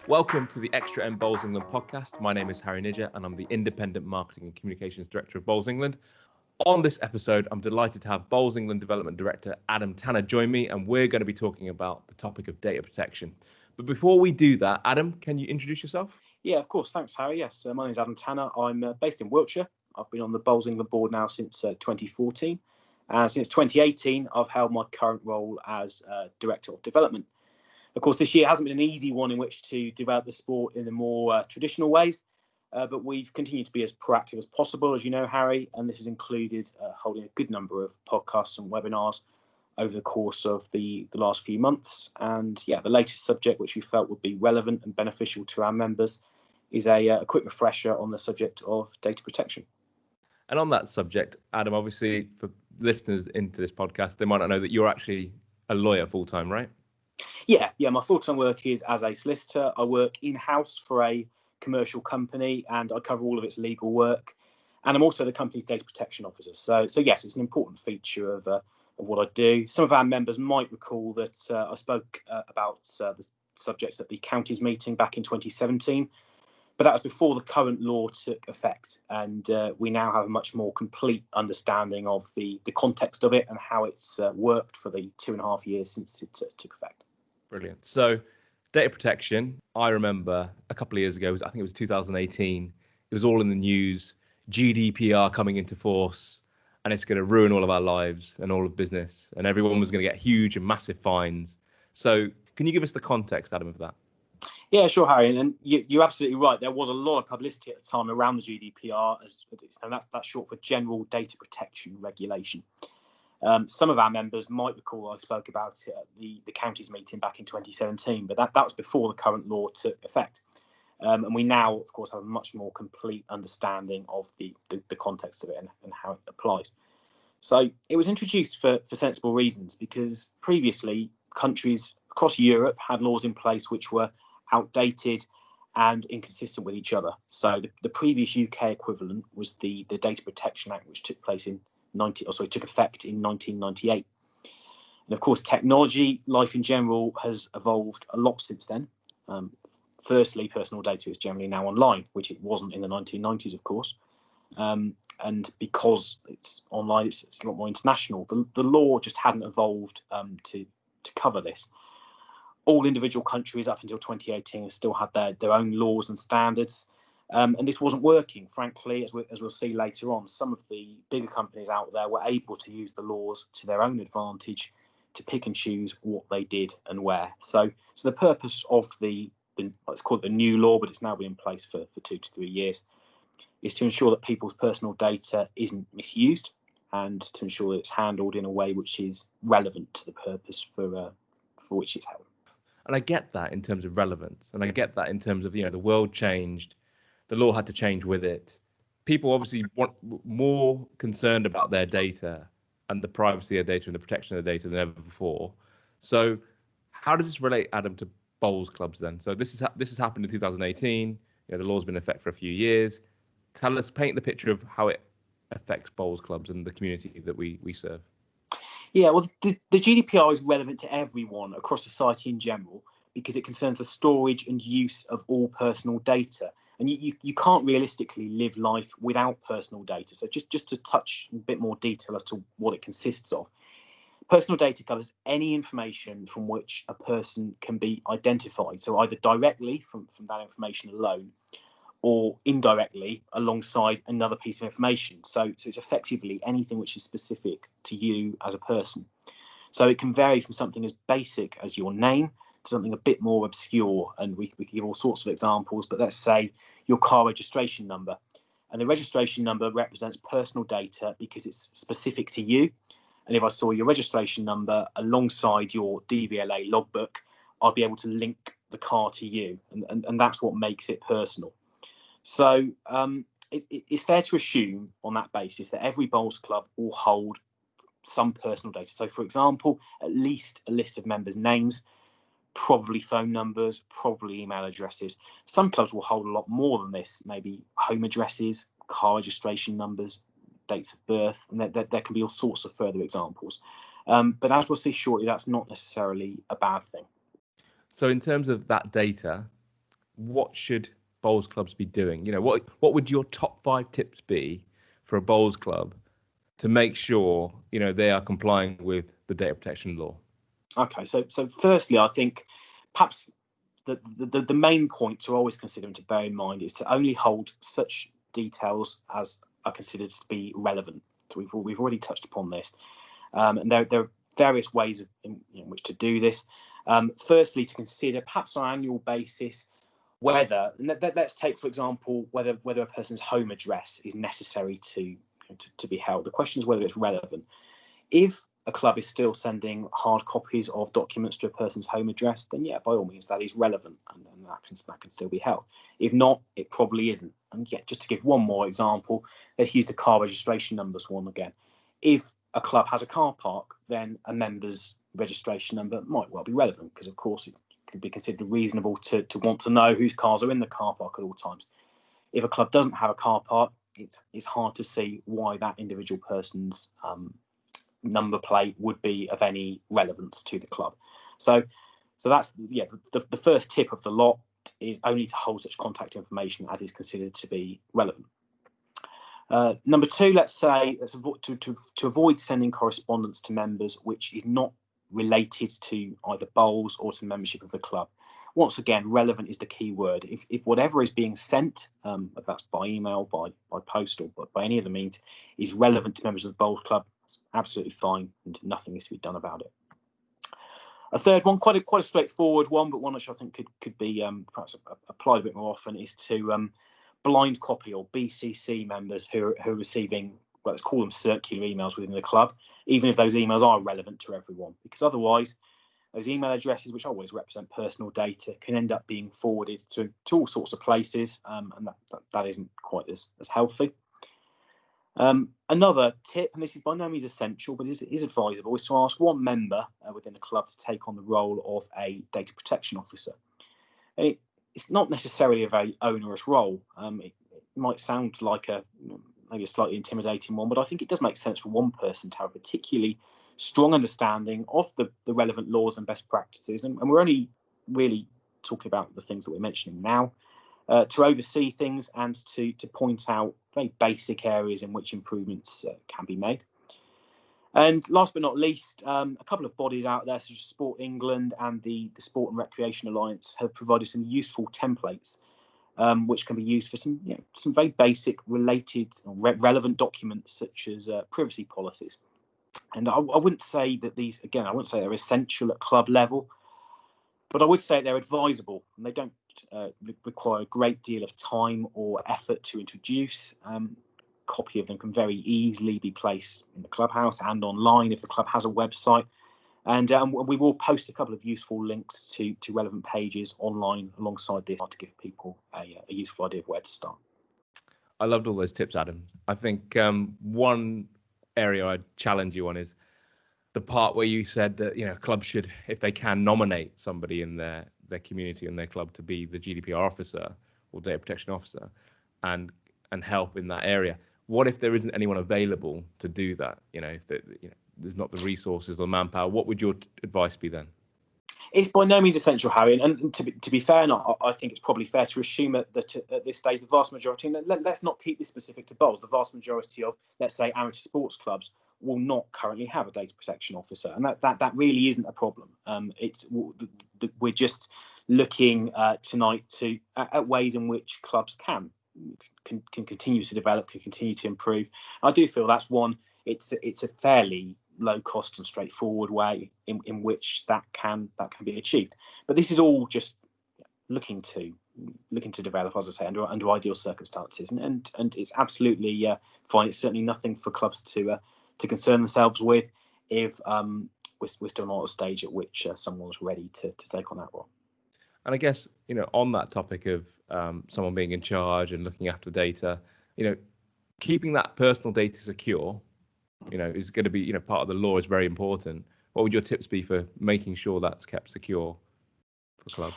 Welcome to the Extra M Bowls England podcast. My name is Harry Nidger and I'm the Independent Marketing and Communications Director of Bowls England. On this episode, I'm delighted to have Bowls England Development Director Adam Tanner join me, and we're going to be talking about the topic of data protection. But before we do that, Adam, can you introduce yourself? Yeah, of course. Thanks, Harry. Yes, my name is Adam Tanner. I'm based in Wiltshire. I've been on the Bowls England board now since 2014. Since 2018, I've held my current role as Director of Development. Of course, this year hasn't been an easy one in which to develop the sport in the more traditional ways, but we've continued to be as proactive as possible, as you know, Harry, and this has included holding a good number of podcasts and webinars over the course of the last few months. And yeah, the latest subject, which we felt would be relevant and beneficial to our members, is a quick refresher on the subject of data protection. And on that subject, Adam, obviously for listeners into this podcast, they might not know that you're actually a lawyer full-time, right? Yeah. My full-time work is as a solicitor. I work in-house for a commercial company and I cover all of its legal work. And I'm also the company's data protection officer. So yes, it's an important feature of what I do. Some of our members might recall that I spoke about the subject at the counties meeting back in 2017. But that was before the current law took effect, and we now have a much more complete understanding of the context of it and how it's worked for the 2.5 years since it took effect. Brilliant. So data protection, I remember a couple of years ago, I think it was 2018, it was all in the news, GDPR coming into force, and it's going to ruin all of our lives and all of business, and everyone was going to get huge and massive fines. So can you give us the context, Adam, of that? Yeah, sure, Harry. And you're absolutely right. There was a lot of publicity at the time around the GDPR, and that's short for General Data Protection Regulation. Some of our members might recall I spoke about it at the counties meeting back in 2017, but that was before the current law took effect. And we now, of course, have a much more complete understanding of the context of it and how it applies. So it was introduced for sensible reasons, because previously countries across Europe had laws in place which were outdated and inconsistent with each other. So the previous UK equivalent was the Data Protection Act, which took effect in 1998. And of course, technology, life in general, has evolved a lot since then. Firstly, personal data is generally now online, which it wasn't in the 1990s, of course. And because it's online, it's a lot more international. The law just hadn't evolved to cover this. All individual countries up until 2018 still had their own laws and standards. And this wasn't working, frankly, as we'll see later on. Some of the bigger companies out there were able to use the laws to their own advantage to pick and choose what they did and where. So the purpose of let's call it the new law, but it's now been in place for 2 to 3 years, is to ensure that people's personal data isn't misused and to ensure that it's handled in a way which is relevant to the purpose for which it's held. And I get that in terms of relevance. And I get that in terms of, the world changed. The law had to change with it. People obviously want more concerned about their data and the privacy of data and the protection of the data than ever before. So how does this relate, Adam, to bowls clubs then? So this has happened in 2018. The law's been in effect for a few years. Tell us, paint the picture of how it affects bowls clubs and the community that we serve. Yeah, well, the GDPR is relevant to everyone across society in general because it concerns the storage and use of all personal data. And you can't realistically live life without personal data. So just to touch a bit more detail as to what it consists of. Personal data covers any information from which a person can be identified. So either directly from that information alone or indirectly alongside another piece of information. So it's effectively anything which is specific to you as a person. So it can vary from something as basic as your name to something a bit more obscure. And we can give all sorts of examples, but let's say your car registration number. And the registration number represents personal data because it's specific to you. And if I saw your registration number alongside your DVLA logbook, I'd be able to link the car to you. And that's what makes it personal. So it's fair to assume on that basis that every bowls club will hold some personal data. So, for example, at least a list of members' names, probably phone numbers, probably email addresses. Some clubs will hold a lot more than this, maybe home addresses, car registration numbers, dates of birth, and there can be all sorts of further examples. But as we'll see shortly, that's not necessarily a bad thing. So in terms of that data, what should bowls clubs be doing? What would your top 5 tips be for a bowls club to make sure they are complying with the data protection law? Okay, so firstly, I think perhaps the main point to always consider and to bear in mind is to only hold such details as are considered to be relevant. So we've already touched upon this, and there are various ways in which to do this. Firstly, to consider perhaps on an annual basis whether, let's take for example, whether a person's home address is necessary to be held. The question is whether it's relevant. If a club is still sending hard copies of documents to a person's home address, then yeah, by all means, that is relevant, and that can still be held. If not, it probably isn't. And yeah, just to give one more example, let's use the car registration numbers one again. If a club has a car park, then a member's registration number might well be relevant, because of course it could be considered reasonable to want to know whose cars are in the car park at all times. If a club doesn't have a car park, it's hard to see why that individual person's number plate would be of any relevance to the club. So that's the first tip of the lot is only to hold such contact information as is considered to be relevant. Number 2, let's say to avoid sending correspondence to members which is not related to either bowls or to membership of the club. Once again, relevant is the key word. If whatever is being sent, if that's by email, by post, or by any other means, is relevant to members of the bowls club, it's absolutely fine, and nothing is to be done about it. A third one, quite a straightforward one, but one which I think could be perhaps applied a bit more often, is to blind copy or BCC members who are receiving, let's call them circular emails within the club, even if those emails are relevant to everyone, because otherwise those email addresses, which always represent personal data, can end up being forwarded to all sorts of places, and that isn't quite as healthy. Another tip, and this is by no means essential, but is advisable, is to ask one member within a club to take on the role of a data protection officer. It's not necessarily a very onerous role. It might sound like maybe a slightly intimidating one, but I think it does make sense for one person to have a particularly strong understanding of the relevant laws and best practices, and we're only really talking about the things that we're mentioning now, to oversee things and to point out very basic areas in which improvements can be made. And last but not least, a couple of bodies out there, such as Sport England and the Sport and Recreation Alliance, have provided some useful templates which can be used for some very basic related relevant documents, such as privacy policies. And I wouldn't say that these, again, I wouldn't say they're essential at club level, but I would say they're advisable, and they don't require a great deal of time or effort to introduce. A copy of them can very easily be placed in the clubhouse and online if the club has a website. And we will post a couple of useful links to relevant pages online alongside this to give people a useful idea of where to start. I loved all those tips, Adam. I think one area I'd challenge you on is the part where you said that clubs should, if they can, nominate somebody in their community and their club to be the GDPR officer or data protection officer, and help in that area. What if there isn't anyone available to do that? If there's not the resources or manpower, what would your advice be then? It's by no means essential, Harry, and to be fair, I think it's probably fair to assume that at this stage, the vast majority, and let's not keep this specific to bowls, the vast majority of, let's say, amateur sports clubs will not currently have a data protection officer, and that really isn't a problem. We're just looking tonight at ways in which clubs can continue to develop, can continue to improve. I do feel that's one. It's a fairly low cost and straightforward way in which that can be achieved. But this is all just looking to develop, as I say, under ideal circumstances, and it's absolutely fine. It's certainly nothing for clubs to concern themselves with if we're still not at a stage at which someone's ready to take on that role. And I guess on that topic of someone being in charge and looking after data, keeping that personal data secure is going to be, part of the law, is very important. What would your tips be for making sure that's kept secure for club?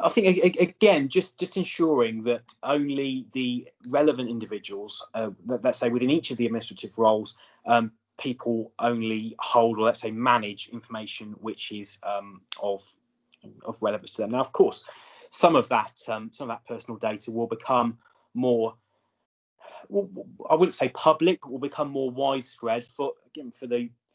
I think, again, just ensuring that only the relevant individuals, let's say within each of the administrative roles, people only hold, or let's say manage, information which is of relevance to them. Now, of course, some of that personal data will become more, I wouldn't say public, but will become more widespread for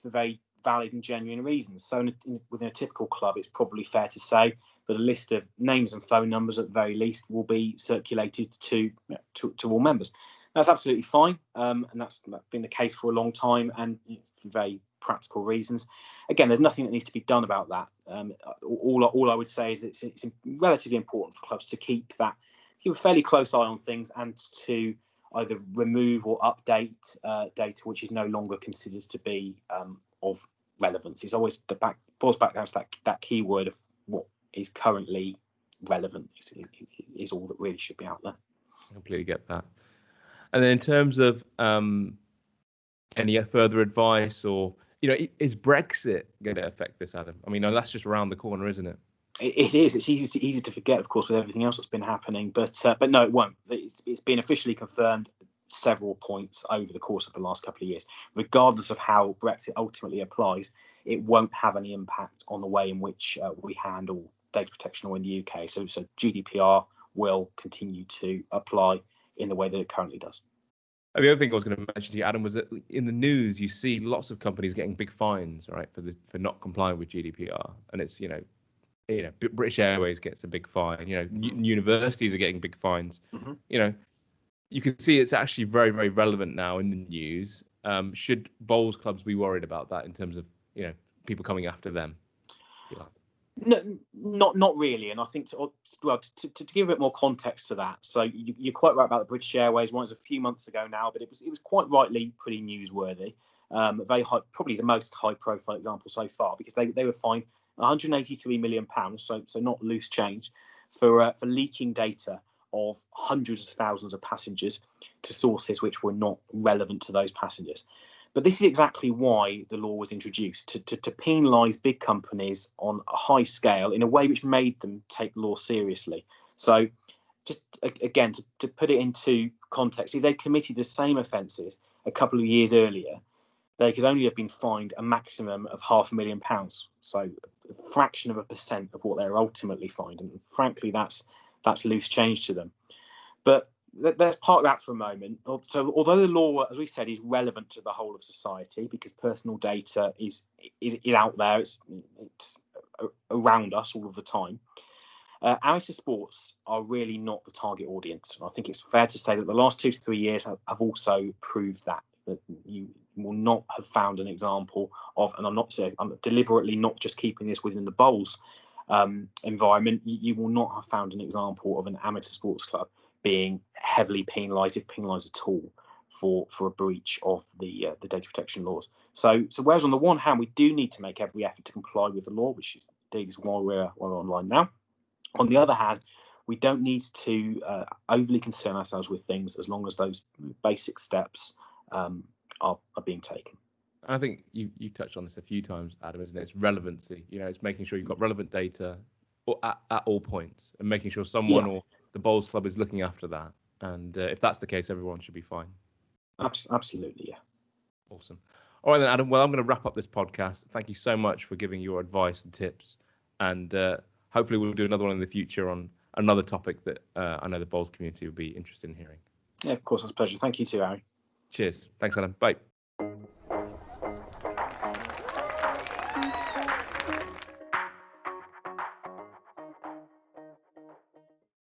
very valid and genuine reasons. So within a typical club, it's probably fair to say that a list of names and phone numbers at the very least will be circulated to all members. That's absolutely fine, and that's been the case for a long time, and for very practical reasons. Again, there's nothing that needs to be done about that. All I would say is it's relatively important for clubs to keep a fairly close eye on things, and to either remove or update data which is no longer considered to be of relevance. It's always boils back down to that key word of what is currently relevant is all that really should be out there. I completely get that. And then in terms of any further advice, or is Brexit going to affect this, Adam? I mean, that's just around the corner, isn't it? It is. It's easy to forget, of course, with everything else that's been happening. But no, it won't. It's been officially confirmed several points over the course of the last couple of years. Regardless of how Brexit ultimately applies, it won't have any impact on the way in which we handle data protection in the UK. So GDPR will continue to apply in the way that it currently does. And the other thing I was going to mention to you, Adam, was that in the news you see lots of companies getting big fines, right, for not complying with GDPR, and it's British Airways gets a big fine. Universities are getting big fines. Mm-hmm. You can see it's actually very, very relevant now in the news. Should bowls clubs be worried about that in terms of people coming after them? No, not really. And I think to give a bit more context to that, so you're quite right about the British Airways one. It was a few months ago now, but it was quite rightly pretty newsworthy. Very high, probably the most high-profile example so far, because they were fined £183 million, so not loose change, for leaking data of hundreds of thousands of passengers to sources which were not relevant to those passengers. But this is exactly why the law was introduced, to penalise big companies on a high scale in a way which made them take the law seriously. So just again, to put it into context, if they committed the same offences a couple of years earlier, they could only have been fined a maximum of £500,000. So a fraction of a percent of what they're ultimately fined. And frankly, that's loose change to them. But let's park that for a moment. So although the law, as we said, is relevant to the whole of society, because personal data is out there, it's around us all of the time, amateur sports are really not the target audience. And I think it's fair to say that the last 2 to 3 years have also proved that you will not have found an example of, and I'm deliberately not just keeping this within the bowls environment, you will not have found an example of an amateur sports club being heavily penalised, if penalised at all, for a breach of the data protection laws. So whereas on the one hand we do need to make every effort to comply with the law, which indeed is why we're online now, on the other hand, we don't need to overly concern ourselves with things as long as those basic steps are being taken. I think you touched on this a few times, Adam, isn't it? It's relevancy. It's making sure you've got relevant data at all points, and making sure someone or the bowls club is looking after that. And if that's the case, everyone should be fine. Absolutely, yeah. Awesome. All right then, Adam. Well, I'm going to wrap up this podcast. Thank you so much for giving your advice and tips. And hopefully we'll do another one in the future on another topic that I know the bowls community would be interested in hearing. Yeah, of course, it's a pleasure. Thank you too, Harry. Cheers. Thanks, Adam. Bye.